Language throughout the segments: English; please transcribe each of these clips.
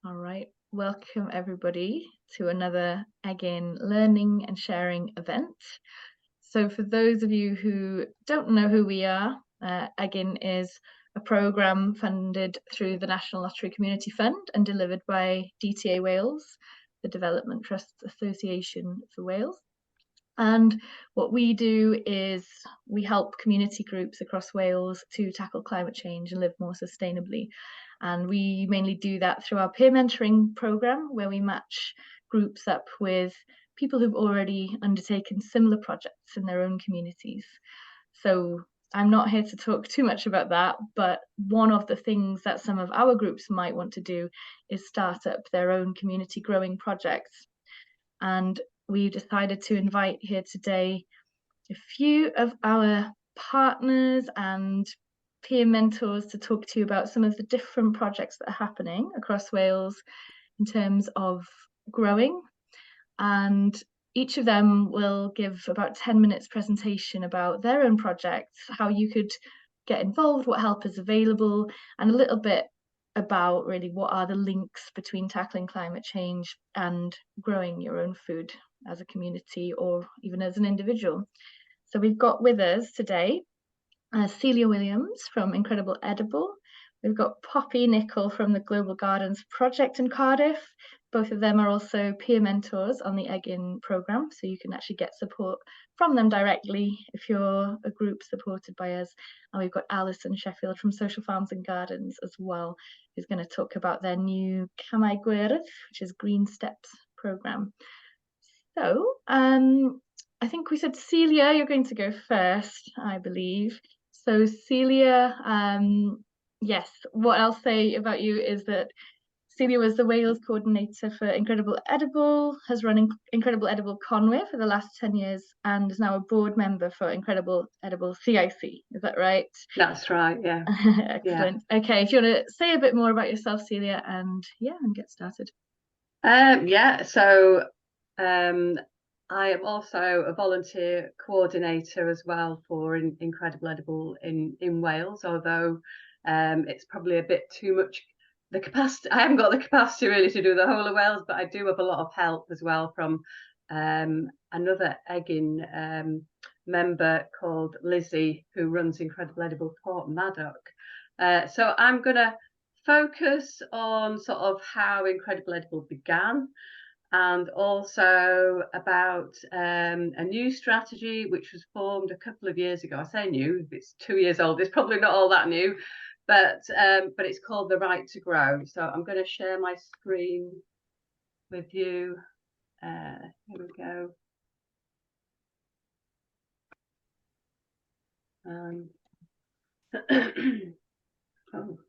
All right, welcome everybody to another Egin learning and sharing event. So for those of you who don't know who we are, Egin is a programme funded through the National Lottery Community Fund and delivered by DTA Wales, the Development Trusts Association for Wales. And what we do is we help community groups across Wales to tackle climate change and live more sustainably. And we mainly do that through our peer mentoring programme, where we match groups up with people who've already undertaken similar projects in their own communities. So I'm not here to talk too much about that, but one of the things that some of our groups might want to do is start up their own community growing projects. And we decided to invite here today a few of our partners and peer mentors to talk to you about some of the different projects that are happening across Wales in terms of growing. And each of them will give about 10 minutes presentation about their own projects, how you could get involved, what help is available, and a little bit about really what are the links between tackling climate change and growing your own food as a community or even as an individual. So we've got with us today Celia Williams from Incredible Edible. We've got Poppy Nicol from the Global Gardens Project in Cardiff. Both of them are also peer mentors on the Egin programme, so you can actually get support from them directly if you're a group supported by us. And we've got Alison Sheffield from Social Farms and Gardens as well, who's going to talk about their new Camau Gwyrdd, which is Green Steps programme. So I think we said, Celia, you're going to go first, I believe. So Celia, yes, what I'll say about you is that Celia was the Wales coordinator for Incredible Edible, has run Incredible Edible Conwy for the last 10 years, and is now a board member for Incredible Edible CIC. Is that right? That's right, yeah. Excellent. Yeah. Okay, if you want to say a bit more about yourself, Celia, and get started. So I am also a volunteer coordinator as well for Incredible Edible in Wales, although it's probably a bit too much. The capacity, I haven't got the capacity really to do the whole of Wales, but I do have a lot of help as well from another Egin member called Lizzie, who runs Incredible Edible Port Maddock. So I'm going to focus on sort of how Incredible Edible began, and also about a new strategy which was formed a couple of years ago. I say new, it's 2 years old, it's probably not all that new, but it's called The Right to Grow. So I'm going to share my screen with you. Here we go. Oh.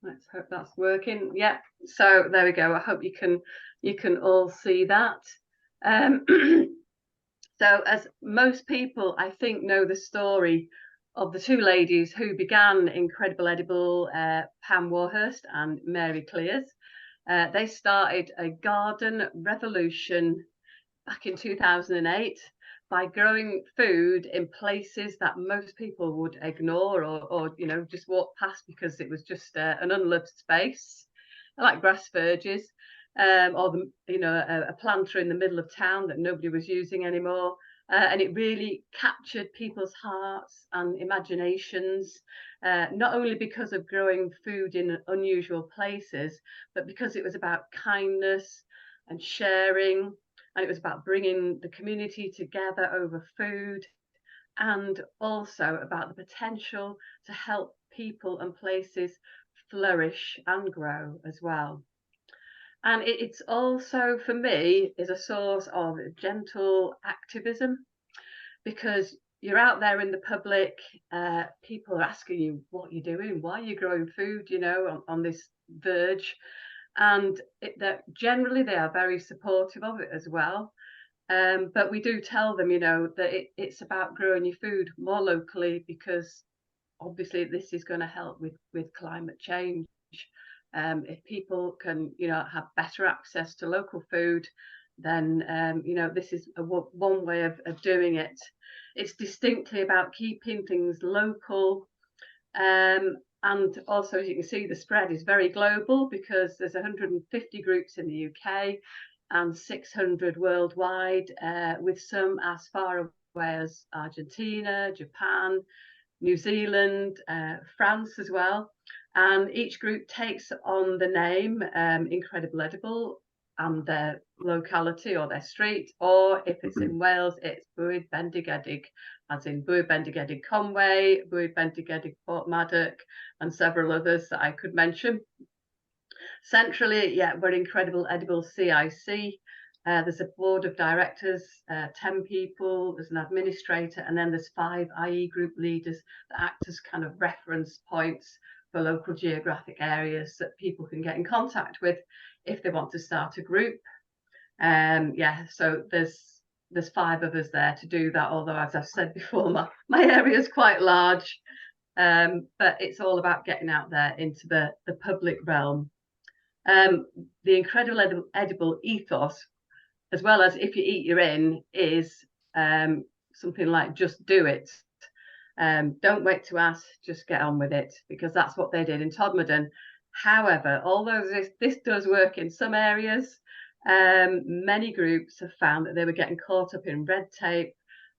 Let's hope that's working. Yeah, so there we go. I hope you can all see that. So as most people, I think, know the story of the two ladies who began Incredible Edible, Pam Warhurst and Mary Clears. They started a garden revolution back in 2008 by growing food in places that most people would ignore or just walk past because it was just an unloved space, like grass verges, or a planter in the middle of town that nobody was using anymore. And it really captured people's hearts and imaginations, not only because of growing food in unusual places, but because it was about kindness and sharing. And it was about bringing the community together over food, and also about the potential to help people and places flourish and grow as well. And it's also, for me, is a source of gentle activism, because you're out there in the public, people are asking you what you're doing, why you're growing food, on this verge. And that generally they are very supportive of it as well. But we do tell them, that it's about growing your food more locally, because obviously this is going to help with climate change. If people can, have better access to local food, then, this is one way of doing it. It's distinctly about keeping things local. And also, as you can see, the spread is very global because there's 150 groups in the UK and 600 worldwide, with some as far away as Argentina, Japan, New Zealand, France as well. And each group takes on the name Incredible Edible and their locality or their street, or if it's in Wales, it's Bwyd Bendigedig, as in Bwyd Bendigedig Conway, Bwyd Bendigedig Porthmadog, and several others that I could mention. Centrally, yeah, we're Incredible Edible CIC. There's a board of directors, 10 people, there's an administrator, and then there's 5 IE group leaders that act as kind of reference points for local geographic areas that people can get in contact with if they want to start a group. Yeah, so there's 5 of us there to do that, although, as I've said before, my area is quite large. But it's all about getting out there into the public realm. The Incredible Edible ethos, as well as if you eat, you're in, is something like just do it. Don't wait to ask, just get on with it, because that's what they did in Todmorden. However, although this does work in some areas, many groups have found that they were getting caught up in red tape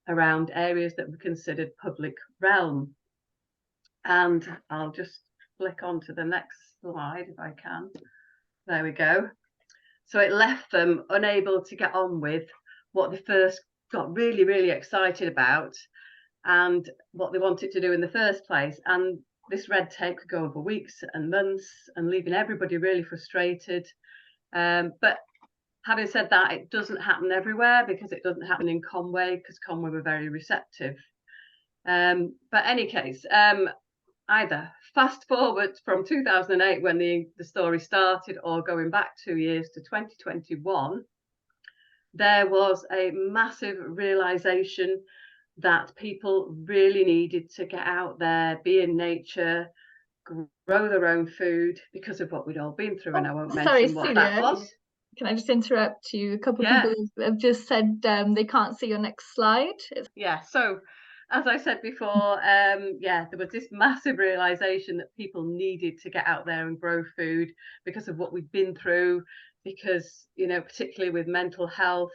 around areas that were considered public realm. And I'll just flick on to the next slide if I can. There we go. So it left them unable to get on with what they first got really, really excited about and what they wanted to do in the first place. And this red tape could go over weeks and months and leaving everybody really frustrated. But having said that, it doesn't happen everywhere, because it doesn't happen in Conway, because Conway were very receptive. But any case, either fast forward from 2008 when the story started, or going back 2 years to 2021, there was a massive realization that people really needed to get out there, be in nature, grow their own food, because of what we'd all been through. And I won't mention what that was. Can I just interrupt you? A couple of people have just said they can't see your next slide. Yeah, so as I said before, yeah, there was this massive realization that people needed to get out there and grow food because of what we've been through, because, you know, particularly with mental health,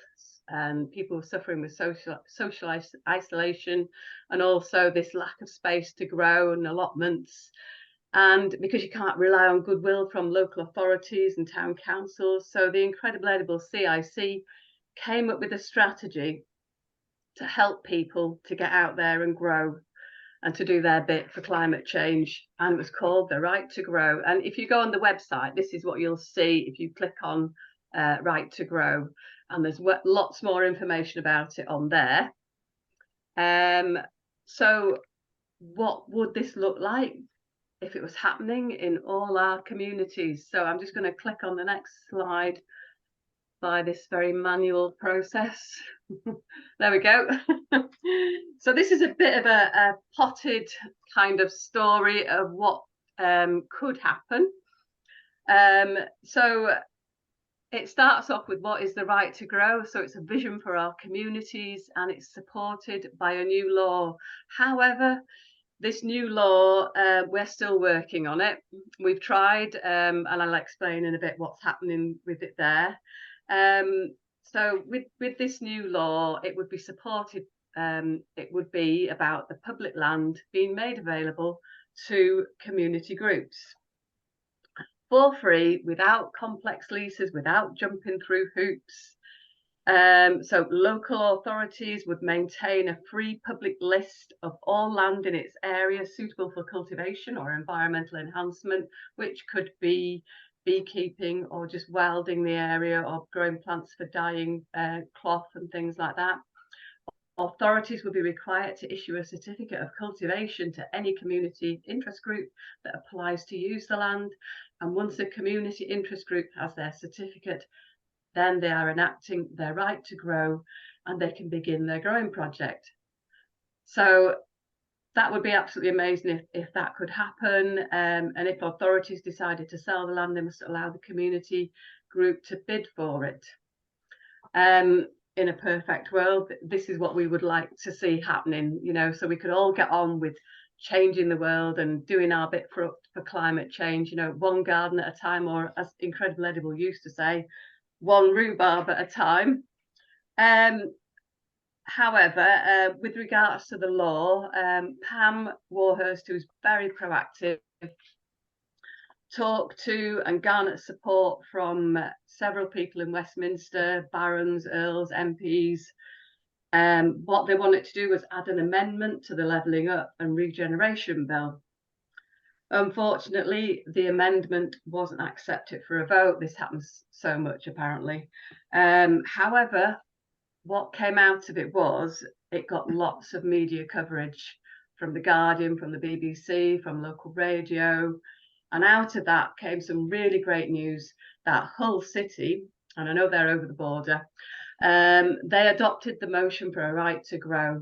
and people suffering with social isolation, and also this lack of space to grow and allotments. And because you can't rely on goodwill from local authorities and town councils, so the Incredible Edible CIC came up with a strategy to help people to get out there and grow and to do their bit for climate change. And it was called The Right to Grow. And if you go on the website, this is what you'll see if you click on Right to Grow. And there's lots more information about it on there. So what would this look like if it was happening in all our communities? So I'm just going to click on the next slide by this very manual process. There we go. So this is a bit of a potted kind of story of what could happen. So it starts off with what is the right to grow. So it's a vision for our communities, and it's supported by a new law. However, this new law, we're still working on it. We've tried, and I'll explain in a bit what's happening with it there. So with this new law, it would be supported, it would be about the public land being made available to community groups for free, without complex leases, without jumping through hoops. So local authorities would maintain a free public list of all land in its area suitable for cultivation or environmental enhancement, which could be beekeeping or just wilding the area, or growing plants for dyeing cloth and things like that. Authorities will be required to issue a certificate of cultivation to any community interest group that applies to use the land. And once a community interest group has their certificate, then they are enacting their right to grow, and they can begin their growing project. So that would be absolutely amazing if that could happen. And if authorities decided to sell the land, they must allow the community group to bid for it. In a perfect world, this is what we would like to see happening, you know, so we could all get on with changing the world and doing our bit for climate change, you know, one garden at a time, or as Incredible Edible used to say, one rhubarb at a time. However, with regards to the law, Pam Warhurst, who's very proactive, talked to and garnered support from several people in Westminster, barons, earls, MPs. What they wanted to do was add an amendment to the Levelling Up and Regeneration Bill. Unfortunately, the amendment wasn't accepted for a vote. This happens so much, apparently. However, what came out of it was it got lots of media coverage from The Guardian, from the BBC, from local radio. And out of that came some really great news that Hull City, and I know they're over the border, they adopted the motion for a right to grow.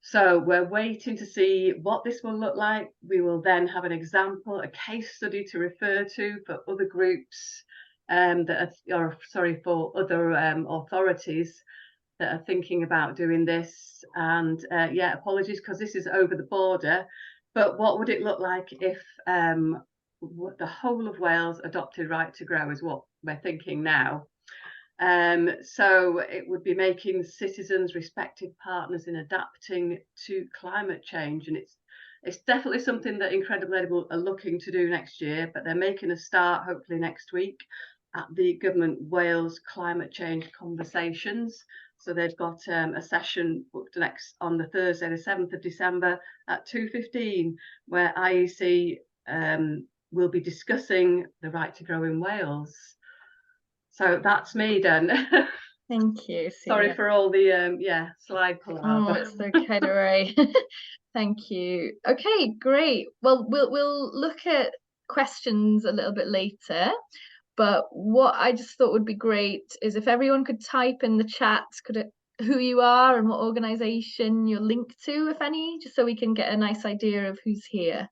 So we're waiting to see what this will look like. We will then have an example, a case study to refer to for other groups for other authorities that are thinking about doing this. And yeah, apologies because this is over the border, but what would it look like if the whole of Wales adopted right to grow is what we're thinking now. So it would be making citizens respected partners in adapting to climate change, and it's definitely something that Incredible Edible are looking to do next year, but they're making a start hopefully next week at the Government Wales Climate Change Conversations. So they've got a session booked next on the Thursday, the 7th of December at 2:15, where IEC will be discussing the right to grow in Wales. So that's me done. Thank you. Sorry for all the slide pull out. Oh, it's okay, don't worry. Thank you. Okay, great. Well, we'll look at questions a little bit later. But what I just thought would be great is if everyone could type in the chat who you are and what organisation you're linked to, if any, just so we can get a nice idea of who's here.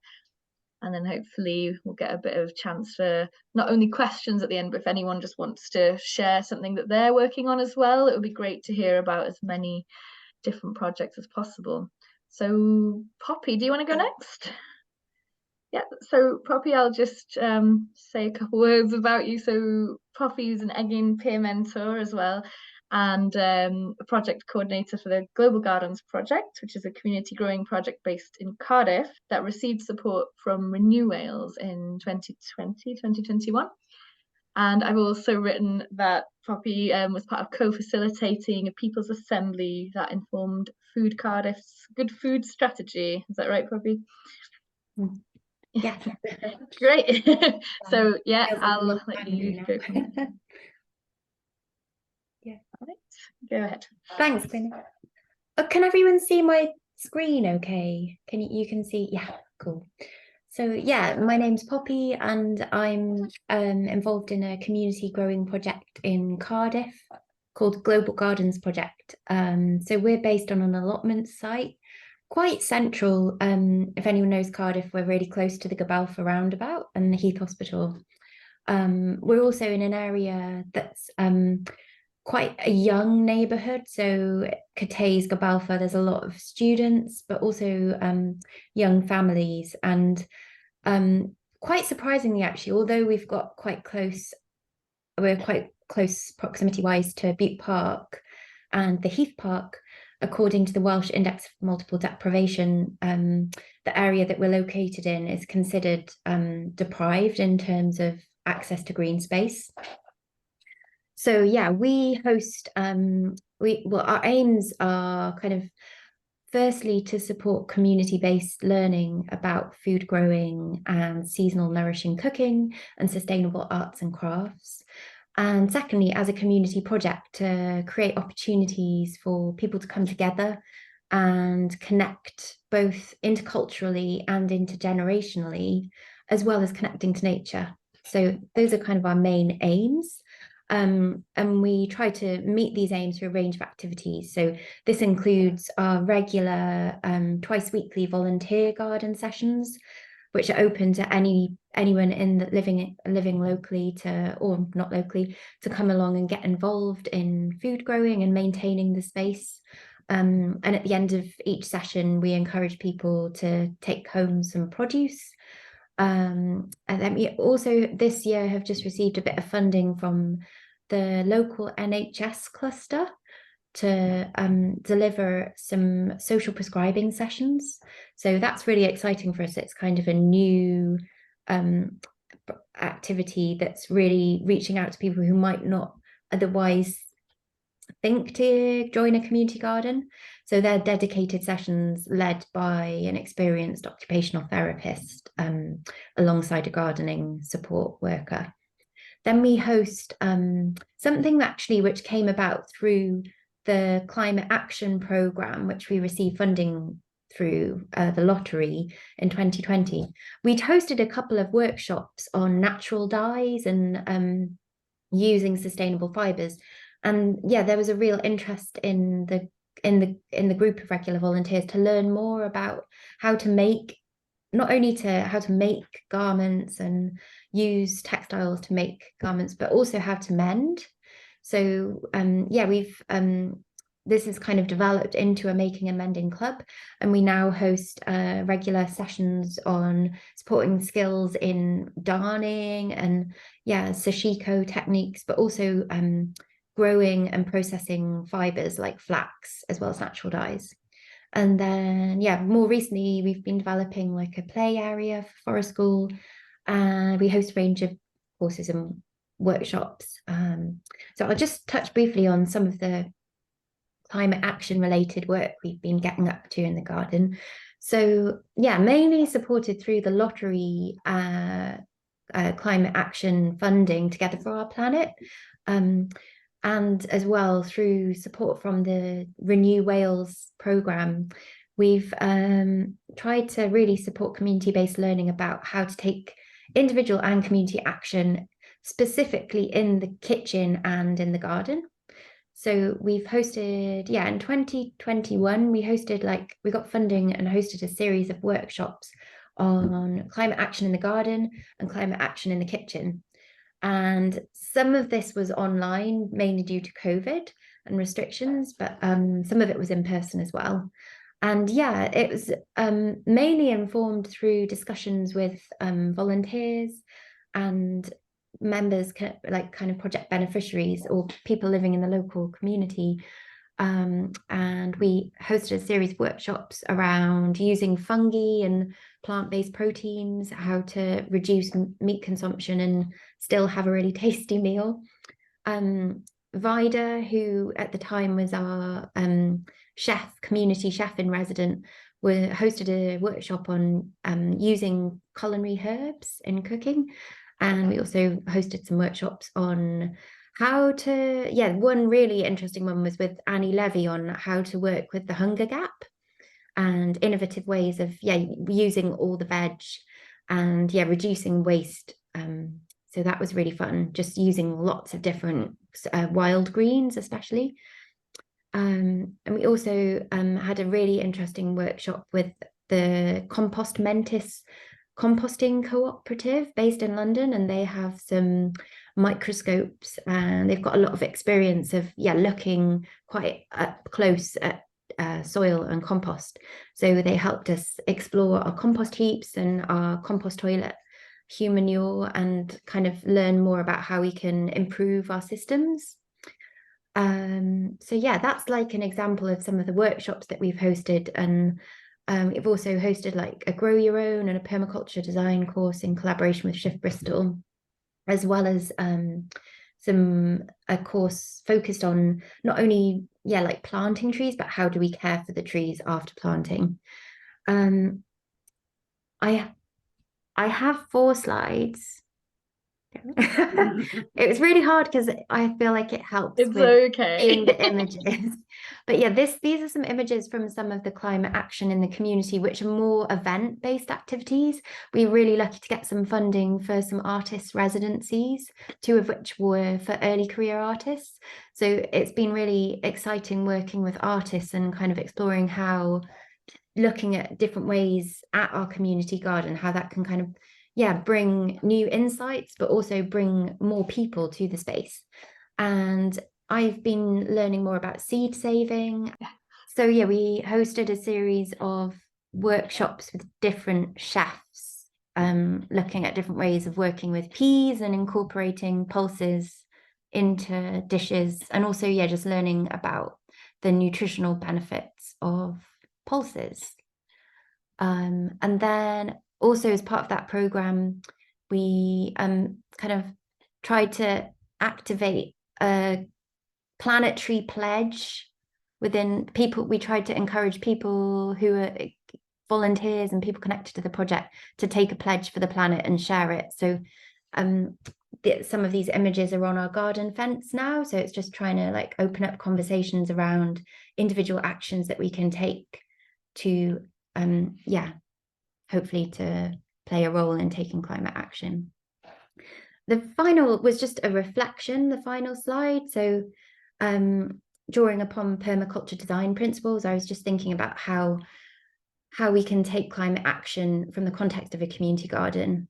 And then hopefully we'll get a bit of chance for not only questions at the end, but if anyone just wants to share something that they're working on as well, it would be great to hear about as many different projects as possible. So Poppy, do you want to go next? Yeah, so Poppy, I'll just say a couple words about you. So Poppy's an Egin peer mentor as well, and a project coordinator for the Global Gardens project, which is a community growing project based in Cardiff that received support from Renew Wales in 2020, 2021. And I've also written that Poppy was part of co-facilitating a people's assembly that informed Food Cardiff's Good Food Strategy. Is that right, Poppy? Yeah. Great. So yeah, I'll let you go. Yeah. All right. Go ahead. Thanks, Gwen. Can everyone see my screen okay? You can see? Yeah, cool. So yeah, my name's Poppy and I'm involved in a community growing project in Cardiff called Global Gardens Project. So we're based on an allotment site, quite central. If anyone knows Cardiff, we're really close to the Gabalfa roundabout and the Heath Hospital. We're also in an area that's quite a young neighbourhood. So Cathays, Gabalfa, there's a lot of students, but also young families. And quite surprisingly, actually, although we're quite close proximity-wise to Butte Park and the Heath Park, according to the Welsh Index of Multiple Deprivation, the area that we're located in is considered deprived in terms of access to green space. So yeah, we host, our aims are kind of firstly to support community-based learning about food growing and seasonal nourishing cooking and sustainable arts and crafts. And secondly, as a community project, to create opportunities for people to come together and connect both interculturally and intergenerationally, as well as connecting to nature. So those are kind of our main aims. And we try to meet these aims through a range of activities. So this includes our regular twice weekly volunteer garden sessions, which are open to anyone living locally or not locally to come along and get involved in food growing and maintaining the space. And at the end of each session, we encourage people to take home some produce. And then we also this year have just received a bit of funding from the local NHS cluster to deliver some social prescribing sessions. So that's really exciting for us. It's kind of a new activity that's really reaching out to people who might not otherwise think to join a community garden. So they're dedicated sessions led by an experienced occupational therapist alongside a gardening support worker. Then we host something actually which came about through the Climate Action Programme, which we received funding through the lottery in 2020. We'd hosted a couple of workshops on natural dyes and using sustainable fibres. And yeah, there was a real interest in the group of regular volunteers to learn more about how to make, not only how to make garments and use textiles to make garments, but also how to mend. So yeah, we've this has kind of developed into a making and mending club, and we now host regular sessions on supporting skills in darning and sashiko techniques, but also growing and processing fibers like flax as well as natural dyes. And then more recently we've been developing like a play area for forest school, and we host a range of courses and workshops. So I'll just touch briefly on some of the climate action related work we've been getting up to in the garden. So mainly supported through the lottery climate action funding Together for Our Planet, and as well through support from the Renew Wales programme. We've tried to really support community-based learning about how to take individual and community action, specifically in the kitchen and in the garden. So we've hosted, in 2021, we got funding and hosted a series of workshops on climate action in the garden and climate action in the kitchen. And some of this was online, mainly due to COVID and restrictions, but some of it was in person as well. And it was mainly informed through discussions with volunteers and members, like kind of project beneficiaries or people living in the local community. And we hosted a series of workshops around using fungi and plant-based proteins, how to reduce meat consumption and still have a really tasty meal. Vida, who at the time was our community chef in resident, hosted a workshop on using culinary herbs in cooking. And we also hosted some workshops on how to, one really interesting one was with Annie Levy on how to work with the hunger gap and innovative ways of using all the veg and reducing waste. So that was really fun, just using lots of different wild greens especially. And we also had a really interesting workshop with the Compost Mentis composting cooperative based in London, and they have some microscopes and they've got a lot of experience of looking quite up close at soil and compost. So they helped us explore our compost heaps and our compost toilet, human manure, and kind of learn more about how we can improve our systems. So that's like an example of some of the workshops that we've hosted. And we've also hosted like a grow your own and a permaculture design course in collaboration with Shift Bristol, as well as a course focused on not only like planting trees, but how do we care for the trees after planting. I have 4 slides. It was really hard because I feel like it helps it's with okay. seeing the images. But these are some images from some of the climate action in the community, which are more event-based activities. We were really lucky to get some funding for some artist residencies, 2 of which were for early career artists. So it's been really exciting working with artists and kind of exploring how, looking at different ways at our community garden, how that can kind of bring new insights, but also bring more people to the space. And I've been learning more about seed saving. So yeah, we hosted a series of workshops with different chefs, looking at different ways of working with peas and incorporating pulses into dishes, and also, yeah, just learning about the nutritional benefits of pulses. And then also as part of that program, we kind of tried to activate a planetary pledge within people. We tried to encourage people who are volunteers and people connected to the project to take a pledge for the planet and share it. So some of these images are on our garden fence now. So it's just trying to like open up conversations around individual actions that we can take to, hopefully to play a role in taking climate action. The final was just a reflection, the final slide. So drawing upon permaculture design principles, I was just thinking about how we can take climate action from the context of a community garden.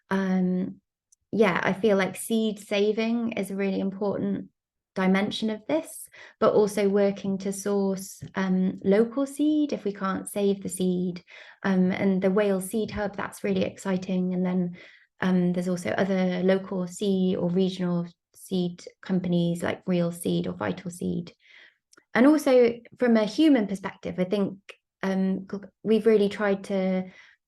I feel like seed saving is a really important dimension of this, but also working to source local seed if we can't save the seed. And the Wales Seed Hub, that's really exciting. And then there's also other local seed or regional seed companies like Real Seed or Vital Seed. And also from a human perspective, I think we've really tried to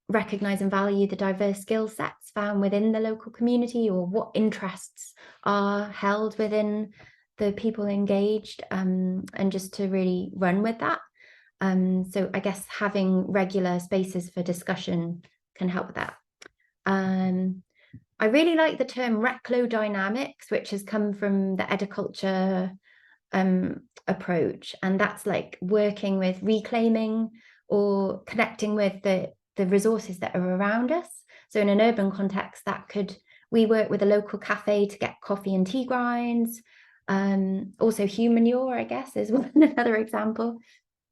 recognize and value the diverse skill sets found within the local community, or what interests are held within the people engaged, and just to really run with that. So I guess having regular spaces for discussion can help with that. I really like the term reclodynamics, which has come from the ediculture approach, and that's like working with reclaiming or connecting with the resources that are around us. So in an urban context, we work with a local cafe to get coffee and tea grinds. Also human manure, I guess, is another example.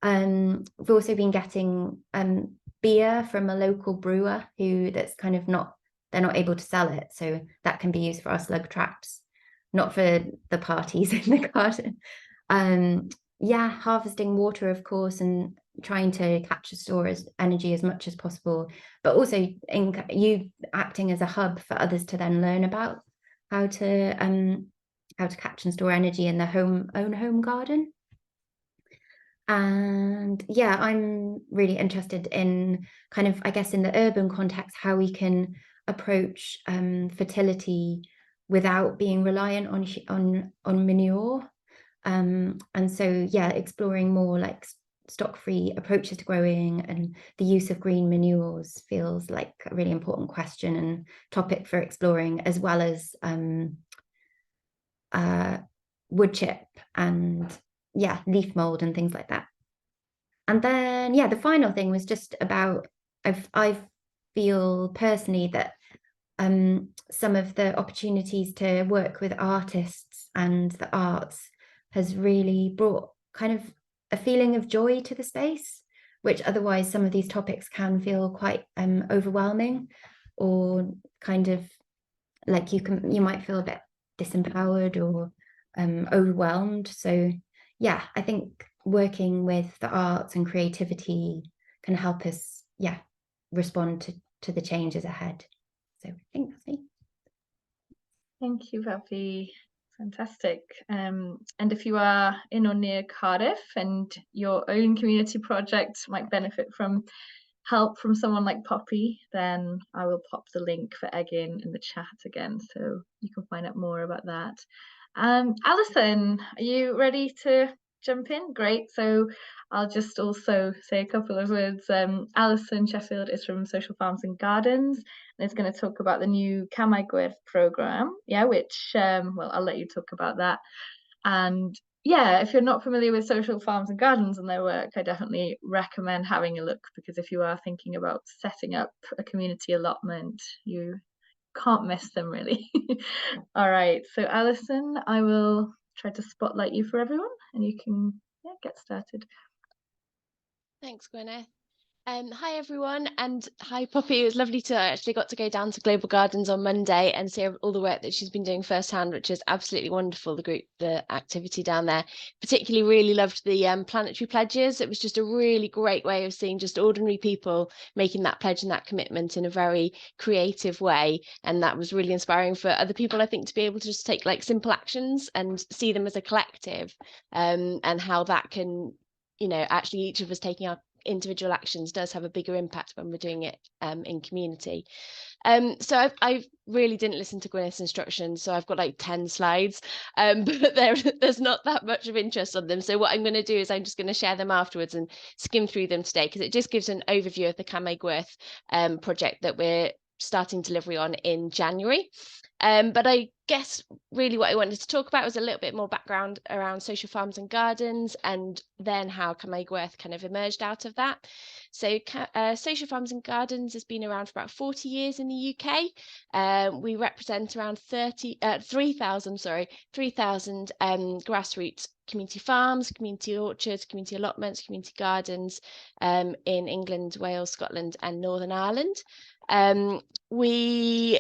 We've also been getting beer from a local brewer that's kind of they're not able to sell it, so that can be used for our slug traps, not for the parties in the garden. Harvesting water, of course, and trying to catch and store energy as much as possible, but also you acting as a hub for others to then learn about how to catch and store energy in their own home garden. And yeah, I'm really interested in kind of, I guess, in the urban context, how we can approach fertility without being reliant on manure. And so, yeah, exploring more like stock-free approaches to growing, and the use of green manures feels like a really important question and topic for exploring, as well as wood chip and leaf mold and things like that. And then the final thing was just about, I feel personally that some of the opportunities to work with artists and the arts has really brought kind of a feeling of joy to the space, which otherwise some of these topics can feel quite overwhelming, or kind of like you might feel a bit disempowered or overwhelmed. So yeah, I think working with the arts and creativity can help us respond to the changes ahead. So I think that's me. Thank you, Beth. Fantastic. And if you are in or near Cardiff and your own community project might benefit from help from someone like Poppy, then I will pop the link for Egin in the chat again, so you can find out more about that. Alison, are you ready to jump in? Great. So I'll just also say a couple of words. Alison Sheffield is from Social Farms and Gardens, and is going to talk about the new Gweminar program, which I'll let you talk about that. And if you're not familiar with Social Farms and Gardens and their work, I definitely recommend having a look, because if you are thinking about setting up a community allotment, you can't miss them, really. All right, so Alison, I will try to spotlight you for everyone, and you can get started. Thanks, Gwyneth. Hi everyone, and hi Poppy. It was lovely to actually got to go down to Global Gardens on Monday and see all the work that she's been doing firsthand, which is absolutely wonderful. The activity down there. Particularly really loved the planetary pledges. It was just a really great way of seeing just ordinary people making that pledge and that commitment in a very creative way, and that was really inspiring for other people, I think, to be able to just take like simple actions and see them as a collective, and how that can, you know, actually each of us taking our individual actions does have a bigger impact when we're doing it in community. So I really didn't listen to Gwyneth's instructions, so I've got like 10 slides, but there's not that much of interest on them. So what I'm going to do is I'm just going to share them afterwards and skim through them today, because it just gives an overview of the Gwytnwch project that we're starting delivery on in January. But I guess really what I wanted to talk about was a little bit more background around social farms and gardens, and then how Gwytnwch kind of emerged out of that. So social farms and gardens has been around for about 40 years in the UK. We represent around 3,000 grassroots community farms, community orchards, community allotments, community gardens in England, Wales, Scotland and Northern Ireland. We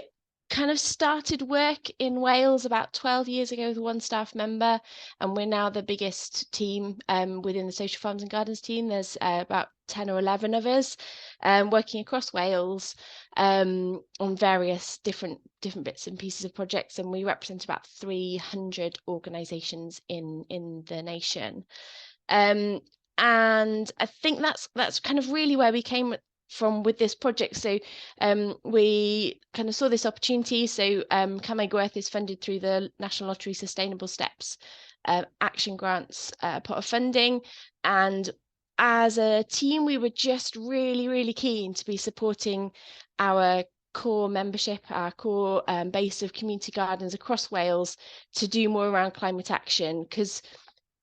kind of started work in Wales about 12 years ago with one staff member, and we're now the biggest team within the social farms and gardens team. There's about 10 or 11 of us working across Wales on various different bits and pieces of projects, and we represent about 300 organisations in the nation. And I think that's kind of really where we came from with this project. So we kind of saw this opportunity. So Gwytnwch is funded through the National Lottery Sustainable Steps Action Grants pot of funding, and as a team we were just really keen to be supporting our core membership, our core base of community gardens across Wales, to do more around climate action, because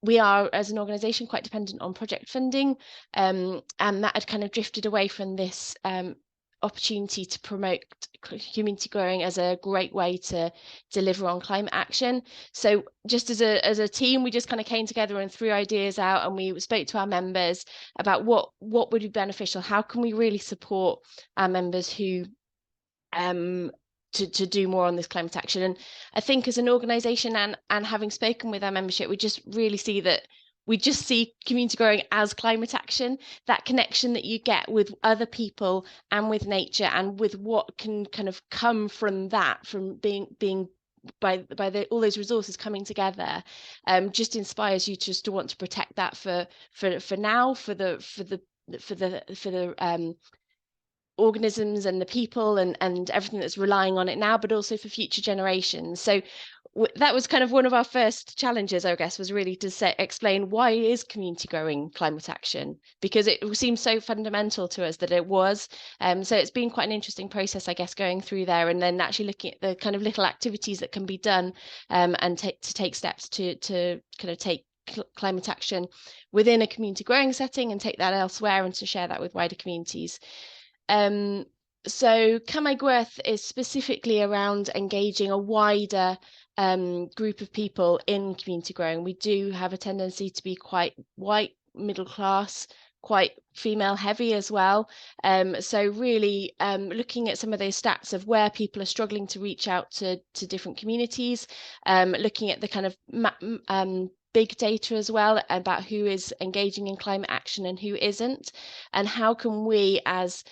we are, as an organisation, quite dependent on project funding, and that had kind of drifted away from this opportunity to promote community growing as a great way to deliver on climate action. So just as a team, we just kind of came together and threw ideas out, and we spoke to our members about what would be beneficial. How can we really support our members who to do more on this climate action? And I think as an organisation and having spoken with our membership, we just really see that we just see community growing as climate action, that connection that you get with other people and with nature, and with what can kind of come from that, from being by all those resources coming together, just inspires you just to want to protect that for now, for the organisms and the people and everything that's relying on it now, but also for future generations. So that was kind of one of our first challenges, I guess, was really to explain, why is community growing climate action? Because it seems so fundamental to us that it was. So it's been quite an interesting process, I guess, going through there, and then actually looking at the kind of little activities that can be done, and to take steps to kind of take climate action within a community growing setting and take that elsewhere, and to share that with wider communities. So Gwytnwch is specifically around engaging a wider group of people in community growing. We do have a tendency to be quite white, middle class, quite female heavy as well. So really looking at some of those stats of where people are struggling to reach out to different communities, looking at the kind of big data as well about who is engaging in climate action and who isn't, and how can we, as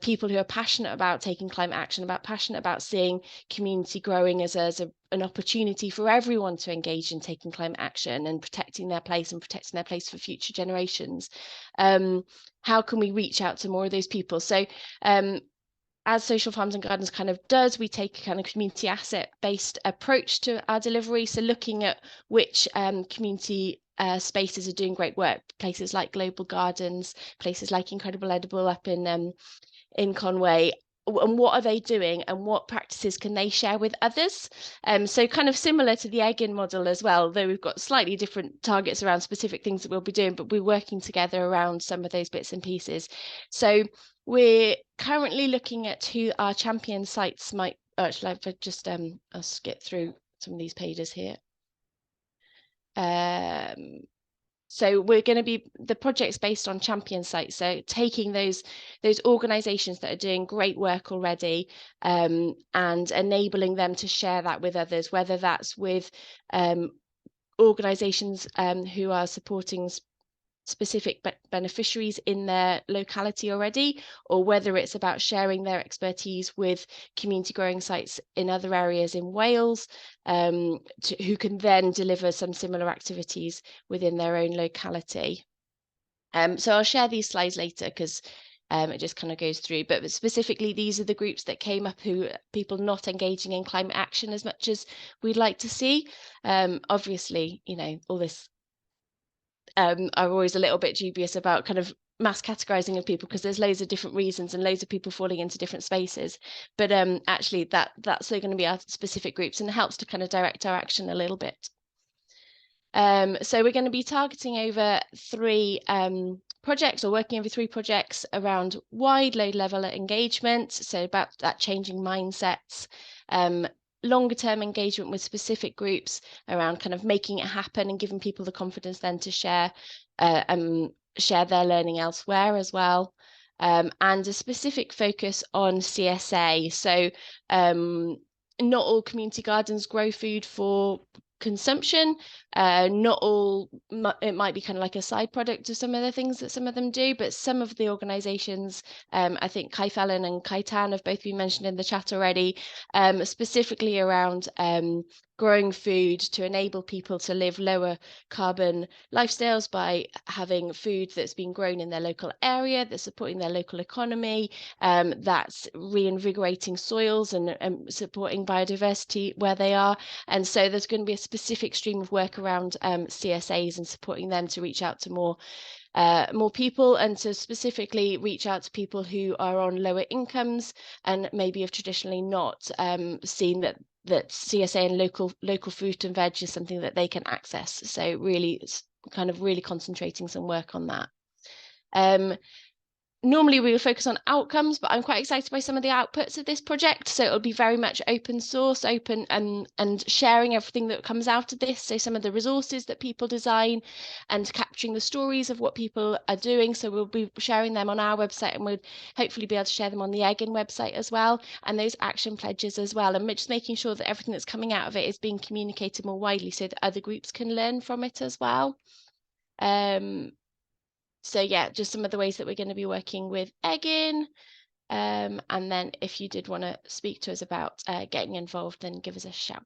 people who are passionate about taking climate action, passionate about seeing community growing as an opportunity for everyone to engage in taking climate action and protecting their place for future generations. How can we reach out to more of those people? So as Social Farms and Gardens kind of does, we take a kind of community asset-based approach to our delivery. So looking at which community spaces are doing great work, places like Global Gardens, places like Incredible Edible up in Conway, and what are they doing and what practices can they share with others? So kind of similar to the Egin model as well, though we've got slightly different targets around specific things that we'll be doing, but we're working together around some of those bits and pieces. So we're currently looking at who our champion sites might, actually I've just I'll skip through some of these pages here. So we're going to be, the project's based on champion sites, so taking those organisations that are doing great work already, and enabling them to share that with others, whether that's with organisations who are supporting specific beneficiaries in their locality already, or whether it's about sharing their expertise with community growing sites in other areas in Wales, who can then deliver some similar activities within their own locality. So I'll share these slides later because it just kind of goes through, but specifically these are the groups that came up, who people not engaging in climate action as much as we'd like to see. Obviously, you know, all this, I'm always a little bit dubious about kind of mass categorizing of people, because there's loads of different reasons and loads of people falling into different spaces. But actually that's going to be our specific groups, and it helps to kind of direct our action a little bit. So we're going to be targeting over 3 projects, or working over 3 projects around wide low level engagement, so about that changing mindsets, longer term engagement with specific groups around kind of making it happen and giving people the confidence then to share their learning elsewhere as well, and a specific focus on CSA. So not all community gardens grow food for consumption. Not all, it might be kind of like a side product of some of the things that some of them do, but some of the organisations, I think Kai Fallon and Kai Tan have both been mentioned in the chat already, specifically around growing food to enable people to live lower carbon lifestyles by having food that's been grown in their local area, that's supporting their local economy, that's reinvigorating soils and supporting biodiversity where they are. And so there's going to be a specific stream of work around CSAs and supporting them to reach out to more people, and to specifically reach out to people who are on lower incomes and maybe have traditionally not seen that CSA and local fruit and veg is something that they can access. So really, it's kind of really concentrating some work on that. Normally we would focus on outcomes, but I'm quite excited by some of the outputs of this project. So it'll be very much open source, open and sharing everything that comes out of this. So some of the resources that people design and capturing the stories of what people are doing. So we'll be sharing them on our website, and we'll hopefully be able to share them on the Egin website as well, and those action pledges as well. And just making sure that everything that's coming out of it is being communicated more widely so that other groups can learn from it as well. So yeah, just some of the ways that we're going to be working with Egin. And then if you did want to speak to us about getting involved, then give us a shout.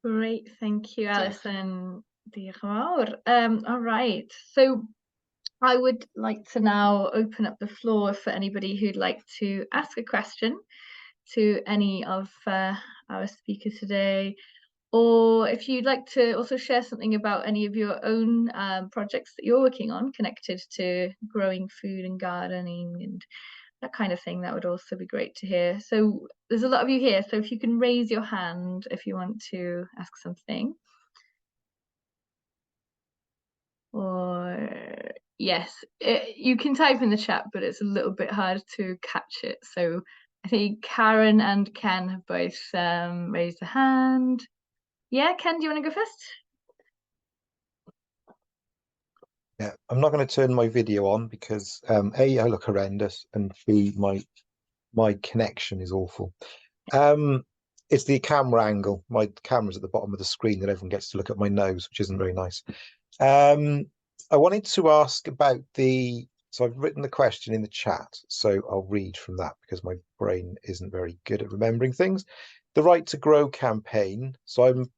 Great, thank you, Alison. All right, so I would like to now open up the floor for anybody who'd like to ask a question to any of our speakers today. Or if you'd like to also share something about any of your own projects that you're working on connected to growing food and gardening and that kind of thing, that would also be great to hear. So there's a lot of you here, so if you can raise your hand if you want to ask something. Or yes, you can type in the chat, but it's a little bit hard to catch it. So I think Karen and Ken have both raised a hand. Yeah, Ken, do you want to go first? Yeah, I'm not going to turn my video on because A, I look horrendous, and B, my connection is awful. It's the camera angle. My camera's at the bottom of the screen that everyone gets to look at my nose, which isn't very nice. I wanted to ask about so I've written the question in the chat, so I'll read from that because my brain isn't very good at remembering things. The Right to Grow campaign. So I'm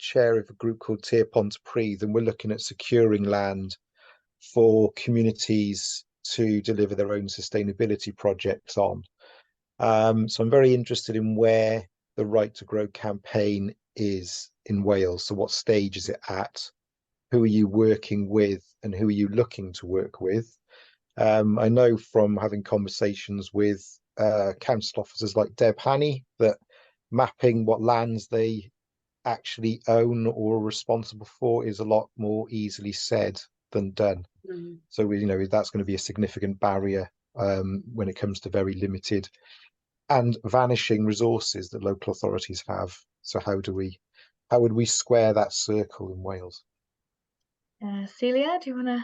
chair of a group called Tir Pont Pridd, and we're looking at securing land for communities to deliver their own sustainability projects on. So I'm very interested in where the Right to Grow campaign is in Wales. So what stage is it at? Who are you working with, and who are you looking to work with? I know from having conversations with council officers like Deb Hanny that mapping what lands they actually own or are responsible for is a lot more easily said than done. Mm-hmm. So that's going to be a significant barrier when it comes to very limited and vanishing resources that local authorities have. So how do we how would we square that circle in Wales? Celia, do you want to?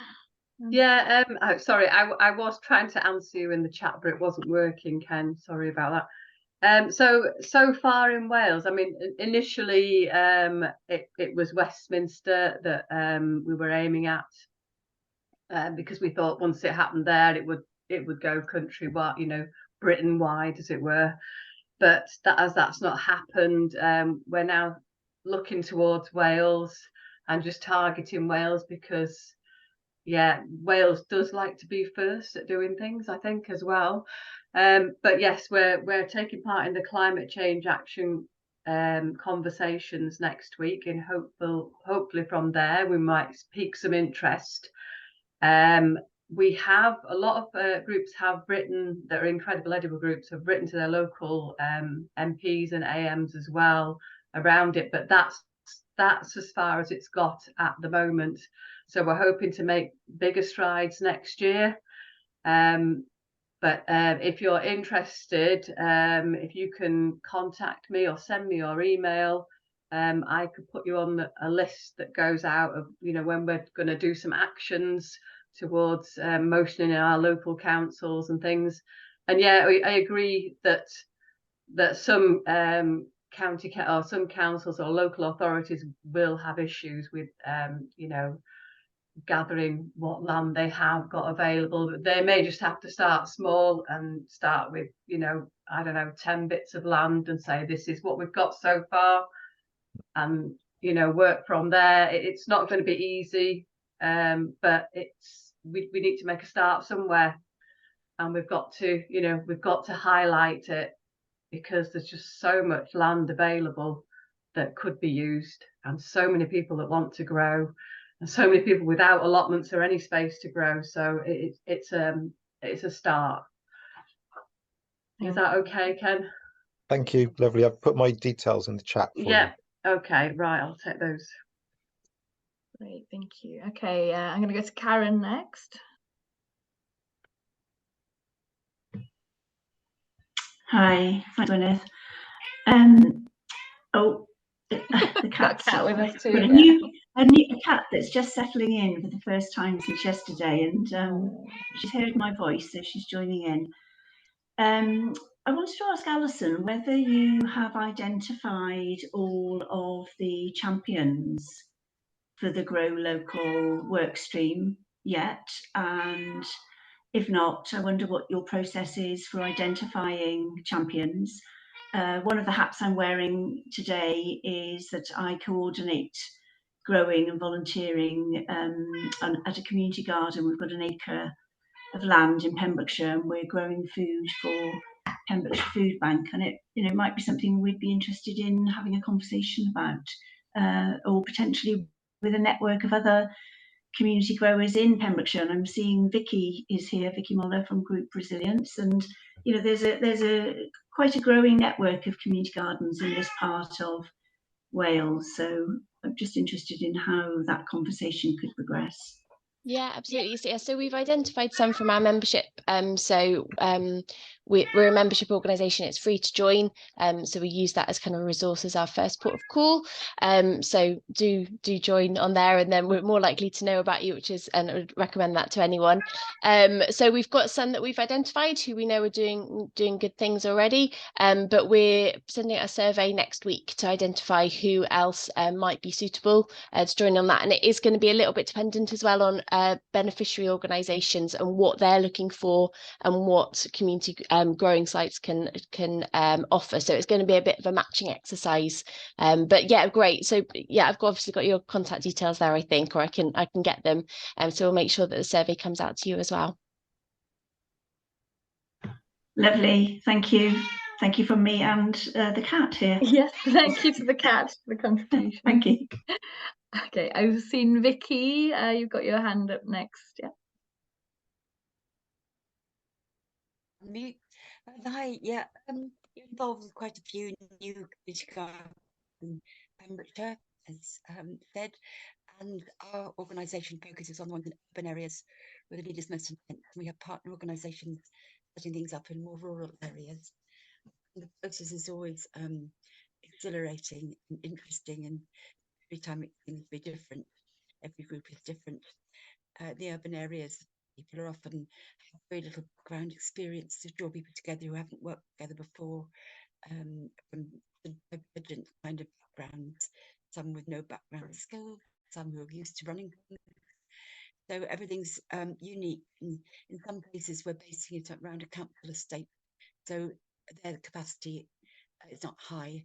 Yeah, sorry, I was trying to answer you in the chat, but it wasn't working, Ken. Sorry about that. So far in Wales, I mean, initially it was Westminster that we were aiming at, because we thought once it happened there, it would go countrywide, you know, Britain wide, as it were. But that's not happened. We're now looking towards Wales and just targeting Wales because, yeah, Wales does like to be first at doing things, I think, as well. But yes, we're taking part in the climate change action conversations next week, and hopefully from there we might pique some interest. We have a lot of groups have written, that are incredible edible groups, have written to their local MPs and AMs as well around it, but that's as far as it's got at the moment. So we're hoping to make bigger strides next year. But if you're interested, if you can contact me or send me your email, I could put you on a list that goes out of, you know, when we're going to do some actions towards motioning in our local councils and things. And yeah, I agree that some county or some councils or local authorities will have issues with you know, gathering what land they have got available. But they may just have to start small and start with, you know, I don't know, 10 bits of land and say this is what we've got so far, and, you know, work from there. It's not going to be easy, but we need to make a start somewhere, and we've got to, you know, we've got to highlight it, because there's just so much land available that could be used, and so many people that want to grow, and so many people without allotments or any space to grow. So it's a start. Is that okay, Ken? Thank you, lovely. I've put my details in the chat for Yeah. you. Okay, right, I'll take those. Great, thank you. Okay, I'm going to go to Karen next. Hi, Gwyneth. Oh, the cat's cat with us too. A new cat that's just settling in for the first time since yesterday, and she's heard my voice, so she's joining in. I wanted to ask Alison whether you have identified all of the champions for the Grow Local work stream yet, and if not, I wonder what your process is for identifying champions. One of the hats I'm wearing today is that I coordinate growing and volunteering at a community garden. We've got an acre of land in Pembrokeshire, and we're growing food for Pembrokeshire Food Bank, and it might be something we'd be interested in having a conversation about, or potentially with a network of other community growers in Pembrokeshire. And I'm seeing Vicky is here, Vicky Muller from Group Resilience, and you know, there's a quite a growing network of community gardens in this part of Wales. So I'm just interested in how that conversation could progress. Yeah, absolutely. So we've identified some from our membership. We're a membership organisation. It's free to join. So we use that as kind of a resource as our first port of call. So do join on there, and then we're more likely to know about you, and I would recommend that to anyone. So we've got some that we've identified who we know are doing good things already. But we're sending out a survey next week to identify who else might be suitable to join on that. And it is going to be a little bit dependent as well on beneficiary organisations and what they're looking for and what community growing sites can offer. So it's going to be a bit of a matching exercise. But yeah, great. So yeah, I've obviously got your contact details there, I think, or I can get them. So we'll make sure that the survey comes out to you as well. Lovely, thank you. Thank you from me and the cat here. Yes, thank you to the cat for the contribution. Thank you. Okay, I've seen Vicky. You've got your hand up next. Yeah. Hi, yeah. You're involved with quite a few new community gardens in Pembrokeshire, as said, and our organisation focuses on the ones in urban areas where the need is most intense. We have partner organisations setting things up in more rural areas. And the focus is always exhilarating and interesting, and every time it seems to be different. Every group is different. The urban areas, people are often have very little background experience to draw people together who haven't worked together before, from divergent kind of backgrounds, some with no background skills, some who are used to running. So everything's unique. In some cases, we're basing it around a council estate, so their capacity is not high,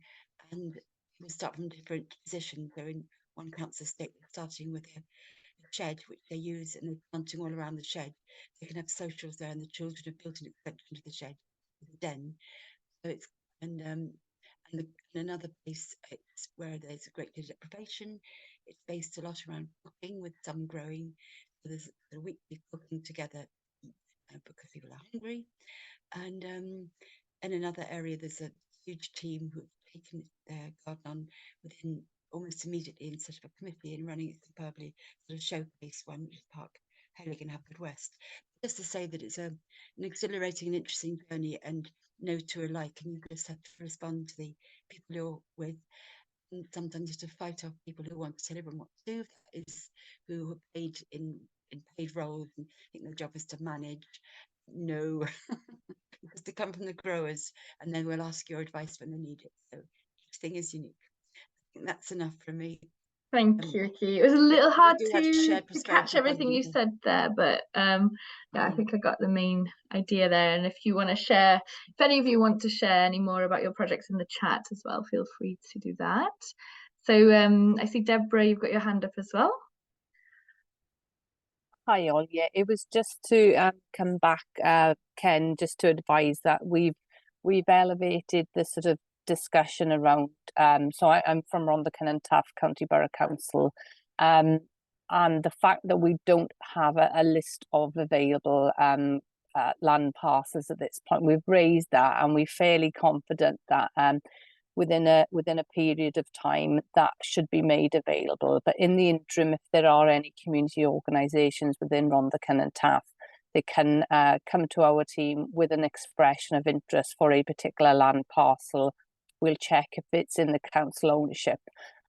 and people start from different positions. So in one council estate, they're starting with a shed which they use, and they're planting all around the shed. They can have socials there, and the children have built an extension to the shed, the den. So it's in another place, it's where there's a great deal of deprivation. It's based a lot around cooking, with some growing. So there's a weekly cooking together because people are hungry. And in another area, there's a huge team who've taken their garden on within almost immediately, and set up a committee and running it superbly, sort of showcase one, which is Park Heilig and West. Just to say that it's an exhilarating and interesting journey, and no two alike, and you just have to respond to the people you're with, and sometimes just to fight off people who want to tell everyone what to do. That is, who are paid in paid roles and think their job is to manage. No, because they come from the growers, and then we'll ask your advice when they need it. So each thing is unique. I think that's enough from me. Thank you, Ricky. It was a little hard to catch everything you funding. said there, but yeah, I think I got the main idea there. And if you want to share, if any of you want to share any more about your projects in the chat as well, feel free to do that. So I see Deborah, you've got your hand up as well. Hi all, yeah, it was just to come back, Ken, just to advise that we've elevated the sort of discussion around, so I'm from Rhondda Cynon Taf County Borough Council, and the fact that we don't have a list of available land parcels at this point. We've raised that, and we're fairly confident that within a period of time that should be made available. But in the interim, if there are any community organisations within Rhondda Cynon Taf, they can come to our team with an expression of interest for a particular land parcel. We'll check if it's in the council ownership.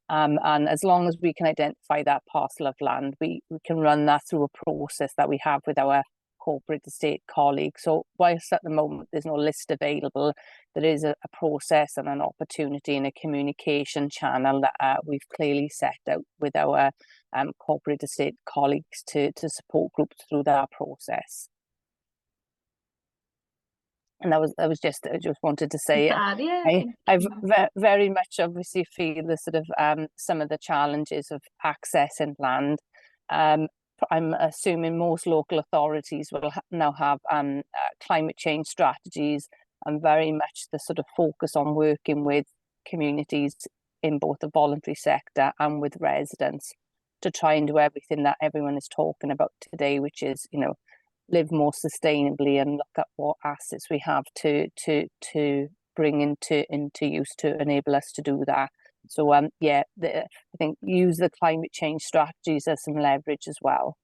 And as long as we can identify that parcel of land, we can run that through a process that we have with our corporate estate colleagues. So whilst at the moment there's no list available, there is a process and an opportunity and a communication channel that we've clearly set out with our corporate estate colleagues to support groups through that process. And that was just, I just wanted to say, I very much obviously feel the sort of some of the challenges of accessing land. I'm assuming most local authorities will now have climate change strategies, and very much the sort of focus on working with communities in both the voluntary sector and with residents to try and do everything that everyone is talking about today, which is, you know, live more sustainably and look at what assets we have to bring into use to enable us to do that. So yeah, I think use the climate change strategies as some leverage as well.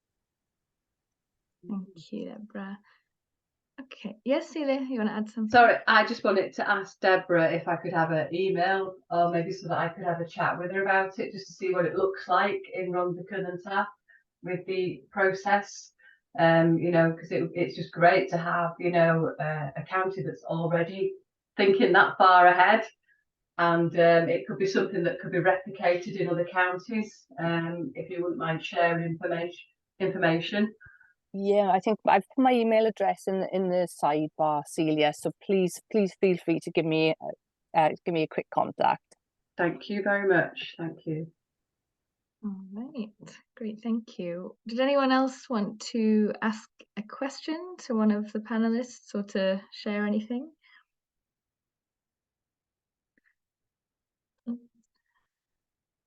Thank you, Deborah. Okay, yes, Celia, you want to add something? Sorry, I just wanted to ask Deborah if I could have an email, or maybe so that I could have a chat with her about it, just to see what it looks like in Rhondda Cynon Taf with the process. You know, because it's just great to have, you know, a county that's already thinking that far ahead. And it could be something that could be replicated in other counties, if you wouldn't mind sharing information. Yeah, I think I've put my email address in the sidebar, Celia. So please feel free to give me a quick contact. Thank you very much. Thank you. All right, great, thank you. Did anyone else want to ask a question to one of the panelists or to share anything?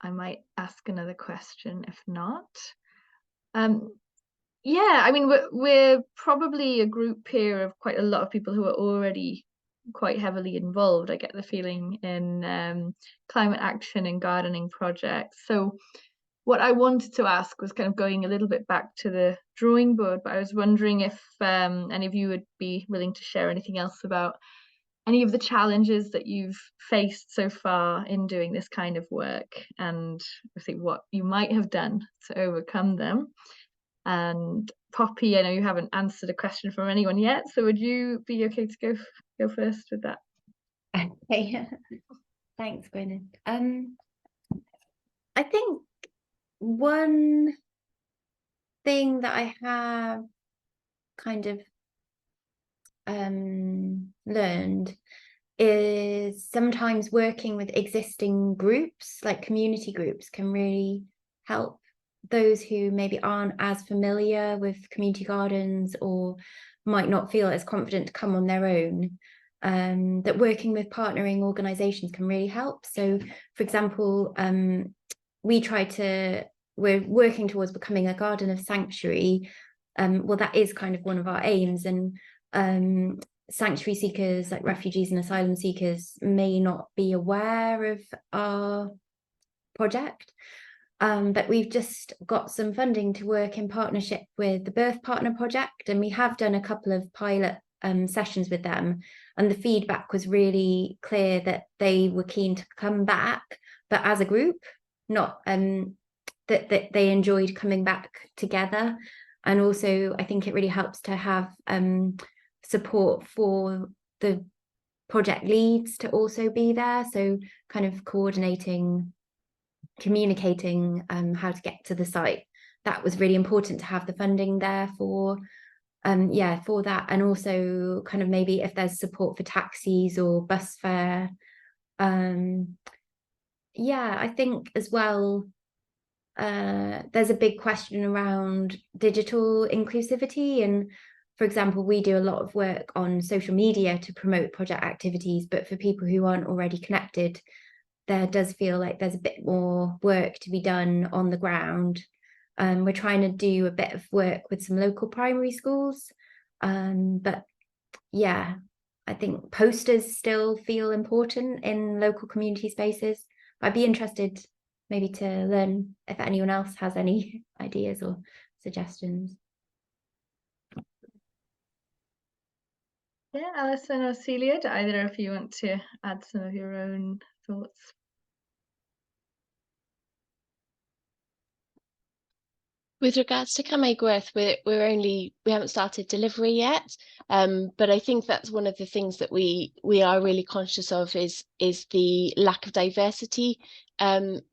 I might ask another question if not. Yeah, I mean, we're probably a group here of quite a lot of people who are already quite heavily involved, I get the feeling, in climate action and gardening projects. So what I wanted to ask was kind of going a little bit back to the drawing board, but I was wondering if any of you would be willing to share anything else about any of the challenges that you've faced so far in doing this kind of work, and I think what you might have done to overcome them. And Poppy, I know you haven't answered a question from anyone yet, so would you be okay to go first with that? Okay. Thanks, Gwyneth. I think one thing that I have kind of learned is sometimes working with existing groups, like community groups, can really help those who maybe aren't as familiar with community gardens or might not feel as confident to come on their own. That working with partnering organisations can really help. So, for example, we're working towards becoming a garden of sanctuary. Well, that is kind of one of our aims, and sanctuary seekers, like refugees and asylum seekers, may not be aware of our project. But we've just got some funding to work in partnership with the Birth Partner Project, and we have done a couple of pilot sessions with them, and the feedback was really clear that they were keen to come back, but as a group, not that they enjoyed coming back together. And also I think it really helps to have support for the project leads to also be there, so kind of coordinating, communicating how to get to the site. That was really important to have the funding there for for that. And also kind of maybe if there's support for taxis or bus fare. I think as well there's a big question around digital inclusivity, and for example, we do a lot of work on social media to promote project activities, but for people who aren't already connected, there does feel like there's a bit more work to be done on the ground. We're trying to do a bit of work with some local primary schools, but yeah, I think posters still feel important in local community spaces. I'd be interested maybe to learn if anyone else has any ideas or suggestions. Yeah, Alison or Celia, do either of you want to add some of your own thoughts? With regards to Cymdeithasol, we haven't started delivery yet, but I think that's one of the things that we are really conscious of is the lack of diversity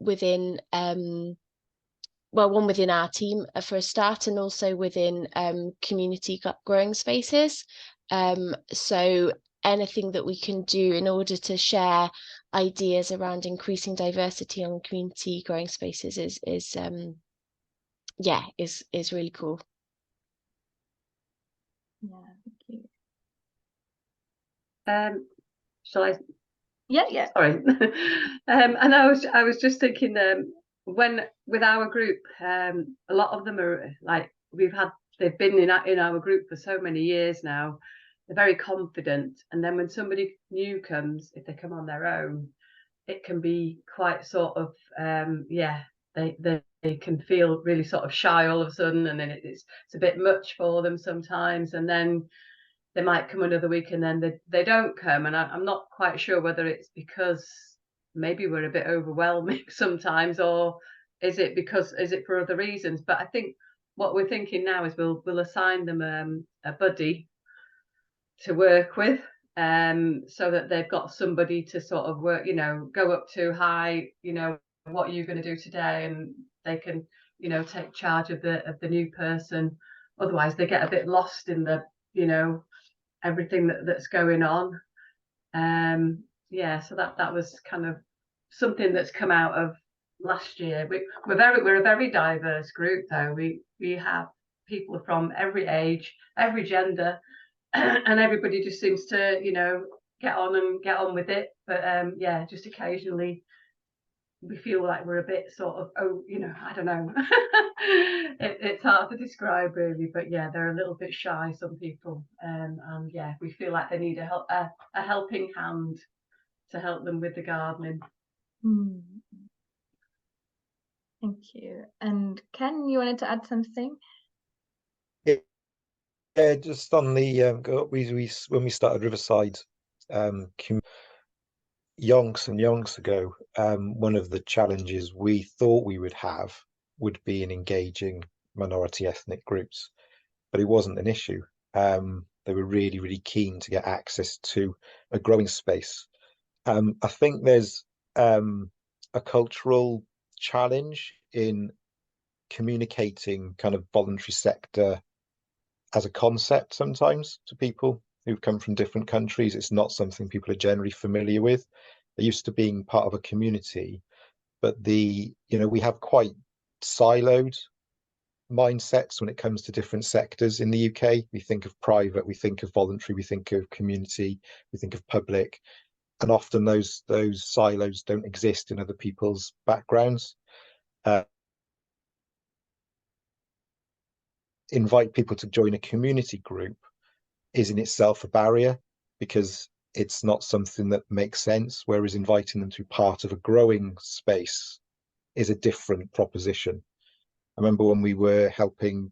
within one within our team for a start, and also within community growing spaces. So anything that we can do in order to share ideas around increasing diversity on community growing spaces is really cool. Yeah, thank you. Shall I? Yeah. Sorry. And I was just thinking, when with our group, a lot of them are like they've been in our group for so many years now. They're very confident, and then when somebody new comes, if they come on their own, it can be quite sort of they can feel really sort of shy all of a sudden, and then it's a bit much for them sometimes, and then they might come another week and then they don't come, and I'm not quite sure whether it's because maybe we're a bit overwhelming sometimes, or is it for other reasons. But I think what we're thinking now is we'll assign them a buddy to work with, so that they've got somebody to sort of work, go up to, hi, what are you going to do today, and they can take charge of the new person. Otherwise they get a bit lost in the everything that's going on. So that was kind of something that's come out of last year. We're a very diverse group though. We have people from every age, every gender, and everybody just seems to get on with it. But just occasionally we feel like we're a bit sort of, I don't know. It's hard to describe really, but yeah, they're a little bit shy, some people, and we feel like they need a helping hand to help them with the gardening. Thank you. And Ken, you wanted to add something? Yeah, just on the when we started Riverside yonks and yonks ago, one of the challenges we thought we would have would be in engaging minority ethnic groups, but it wasn't an issue. They were really, really keen to get access to a growing space. I think there's a cultural challenge in communicating kind of voluntary sector as a concept sometimes to people who've come from different countries. It's not something people are generally familiar with. They're used to being part of a community, but we have quite siloed mindsets when it comes to different sectors in the UK. We think of private, we think of voluntary, we think of community, we think of public, and often those silos don't exist in other people's backgrounds. Invite people to join a community group is in itself a barrier because it's not something that makes sense, whereas inviting them to be part of a growing space is a different proposition. I remember when we were helping,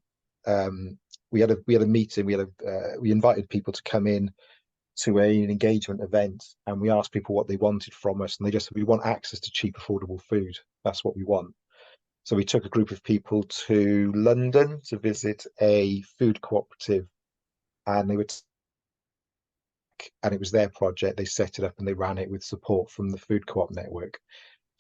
we had a meeting, we invited people to come in to an engagement event, and we asked people what they wanted from us, and they just said, we want access to cheap, affordable food. That's what we want. So we took a group of people to London to visit a food cooperative, and it was their project. They set it up and they ran it with support from the food co-op network.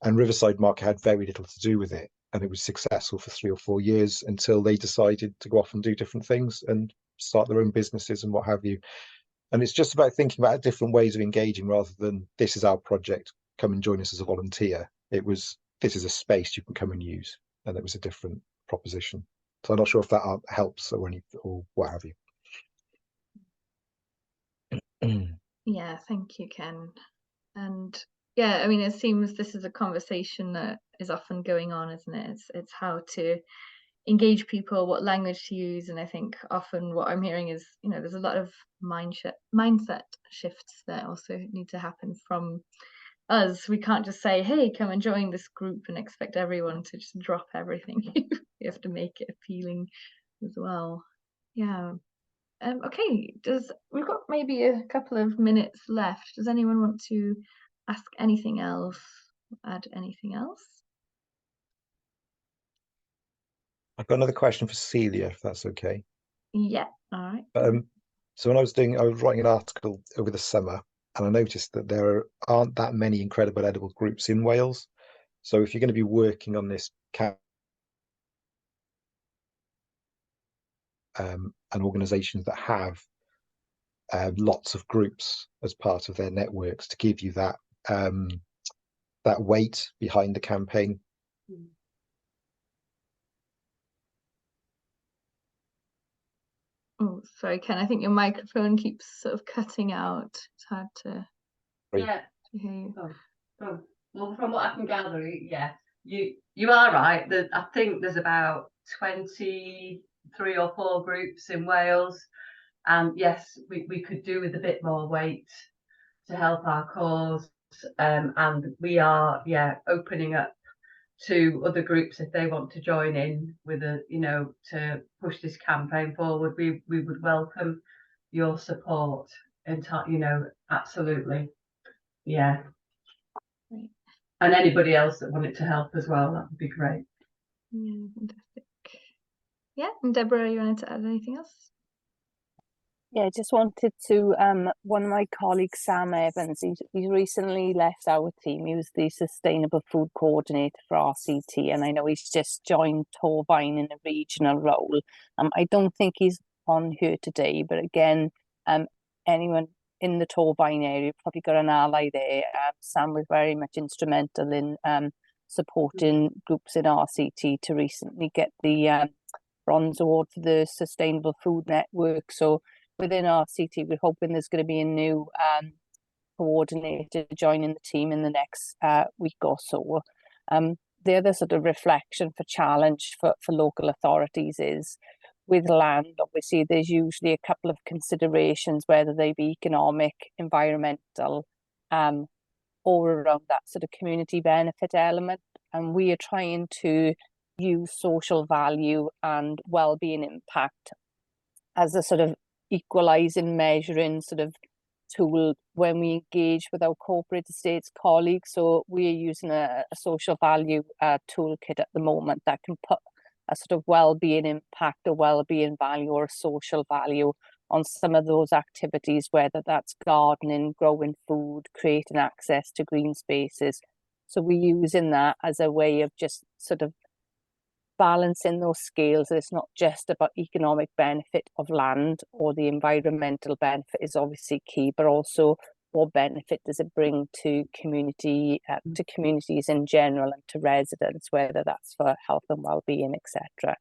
And Riverside Market had very little to do with it, and it was successful for 3 or 4 years until they decided to go off and do different things and start their own businesses and what have you. And it's just about thinking about different ways of engaging rather than this is our project, come and join us as a volunteer. It was, this is a space you can come and use, and it was a different proposition. So I'm not sure if that helps or what have you. Yeah, thank you, Ken. And yeah, I mean, it seems this is a conversation that is often going on, isn't it? It's how to engage people, what language to use, and I think often what I'm hearing is, there's a lot of mindset shifts that also need to happen from us. We can't just say, hey, come and join this group and expect everyone to just drop everything. We have to make it appealing as well. Yeah. Okay, we've got maybe a couple of minutes left. Does anyone want to ask anything else, add anything else? I've got another question for Celia, if that's okay. Yeah, all right. So when I was writing an article over the summer, and I noticed that there aren't that many incredible edible groups in Wales. So if you're going to be working on this and organisations that have lots of groups as part of their networks to give you that that weight behind the campaign. Oh, sorry, Ken, I think your microphone keeps sort of cutting out. It's hard to hear you. Well, from what I can gather, yeah, you are right. I think there's about 23 or 4 groups in Wales, and yes, we could do with a bit more weight to help our cause, and we are opening up to other groups if they want to join in with to push this campaign forward. We would welcome your support, and absolutely, yeah. Great. And anybody else that wanted to help as well, that would be great. Yeah, fantastic. Yeah, and Deborah, you wanted to add anything else? Yeah, I just wanted to, one of my colleagues, Sam Evans, he's recently left our team. He was the Sustainable Food Coordinator for RCT, and I know he's just joined Torfaen in a regional role. I don't think he's on here today, but again, anyone in the Torfaen area probably got an ally there. Sam was very much instrumental in supporting groups in RCT to recently get the Bronze Award for the Sustainable Food Network. So within RCT, we're hoping there's going to be a new coordinator joining the team in the next week or so. The other sort of reflection for challenge for local authorities is with land, obviously, there's usually a couple of considerations, whether they be economic, environmental, or around that sort of community benefit element. And we are trying to use social value and well-being impact as a sort of equalising measure in sort of tool when we engage with our corporate estates colleagues. So we're using a social value toolkit at the moment that can put a sort of well-being impact, a well-being value or a social value on some of those activities, whether that's gardening, growing food, creating access to green spaces. So we're using that as a way of just sort of balancing those scales. It's not just about economic benefit of land, or the environmental benefit is obviously key, but also what benefit does it bring to communities in general and to residents, whether that's for health and well-being, etc.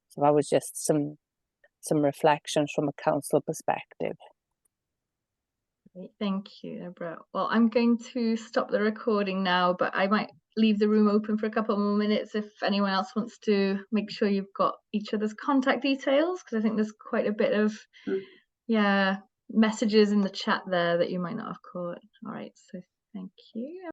So that was just some reflections from a council perspective. Thank you, Deborah. Well, I'm going to stop the recording now, but I might leave the room open for a couple more minutes if anyone else wants to make sure you've got each other's contact details, because I think there's quite a bit of messages in the chat there that you might not have caught. All right, so thank you.